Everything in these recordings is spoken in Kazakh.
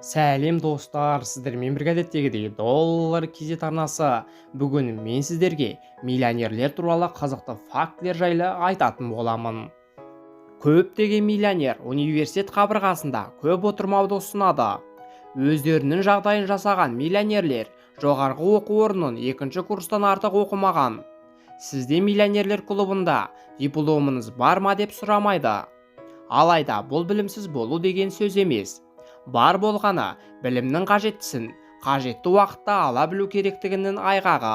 Сәлем достар, сіздермен бірге әдеттегідей доллар кз арнасы. Бүгін мен сіздерге миллионерлер туралы қызықты фактілер жайлы айтатын боламын. Көптеген миллионер университет қабырғасында көп отырмауды ұсынады. Өздерінің жағдайын жасаған миллионерлер жоғарғы оқу орнын екінші курстан артық оқымаған. Сізде миллионерлер клубында дипломыңыз бар ма деп сұрамайды. Алайда бұл білімсіз болу деген сөз емес. Бар болғаны білімнің қажеттісін қажетті уақытта ала білу керектігінің айғағы.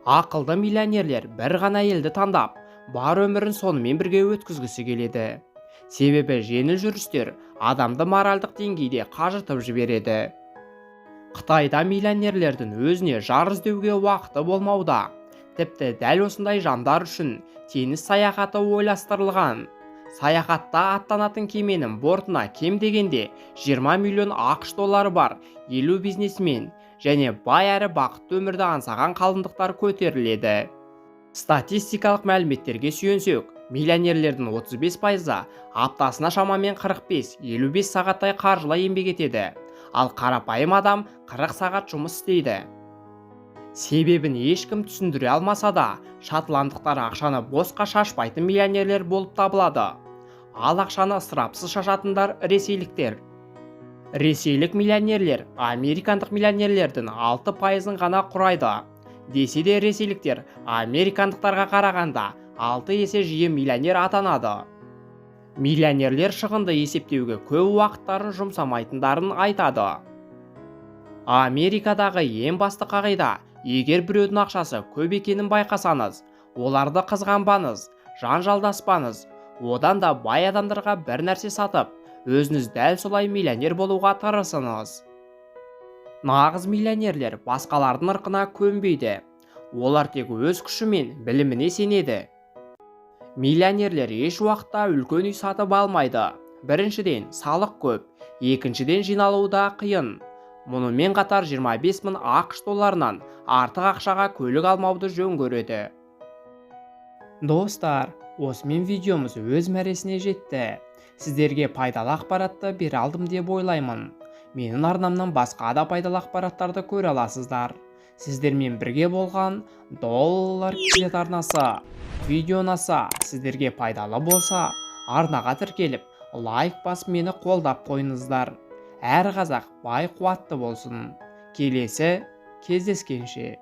Ақылды миллионерлер бір ғана елді таңдап, бар өмірін сонымен бірге өткізгісі келеді. Себебі жеңіл жүрістер адамды моральдық деңгейде қажытып жібереді. Қытайда миллионерлердің өзіне жар іздеуге уақыты болмауда. Тіпті дәл осындай жандар үшін теңіз саяхаты ойластырылған. Саяхатта аттанатын кеменің бортына кем дегенде 20 миллион ақш доллары бар 50 бизнесмен және бай әрі бақытты өмірді аңсаған қалыңдықтар көтеріледі. Статистикалық мәліметтерге сүйенсек, миллионерлердің 35%-ы аптасына шамамен 45-55 сағаттай қаржылай еңбек етеді, ал қарапайым адам 40 сағат жұмыс істейді. Себебін ешкім түсіндіре алмаса да, шотландықтар ақшаны босқа шашпайтын миллионерлер болып табылады. Ал ақшаны ысырапсыз шашатындар ресейліктер. Ресейлік миллионерлер американдық миллионерлердің 6%-ын ғана құрайды. Десе де ресейліктер американдықтарға қарағанда 6 есе жиі миллионер атанады. Миллионерлер шығынды есептеуге көп уақыттарын жұмсамайтындарын айтады. Америкадағы ең басты қағида: егер біреудің ақшасы көп екенін байқасаңыз, оларды қызғанбаңыз, жанжалдаспаңыз. Одан да бай адамдарға бір нәрсе сатып, өзіңіз дәл солай миллионер болуға тырысыңыз. Нағыз миллионерлер басқалардың ырқына көнбейді. Олар тек өз күші мен біліміне сенеді. Миллионерлер еш уақытта үлкен үй сатып алмайды. Біріншіден, салық көп, екіншіден, жиналуы да қиын. Мұнымен қатар 25 мың ақш долларынан артық ақшаға көлік алмауды жөн көреді. Достар, осымен видеомыз өз мәресіне жетті. Сіздерге пайдалы ақпаратты бере алдым деп ойлаймын. Менің арнамнан басқа да пайдалы ақпараттарды көре аласыздар. Сіздермен бірге болған доллар кз арнасы. Видео ұнаса, сіздерге пайдалы болса, арнаға тіркеліп, лайк басып мені қолдап қойыңыздар. Әр қазақ бай қуатты болсын. Келесі кездескенше.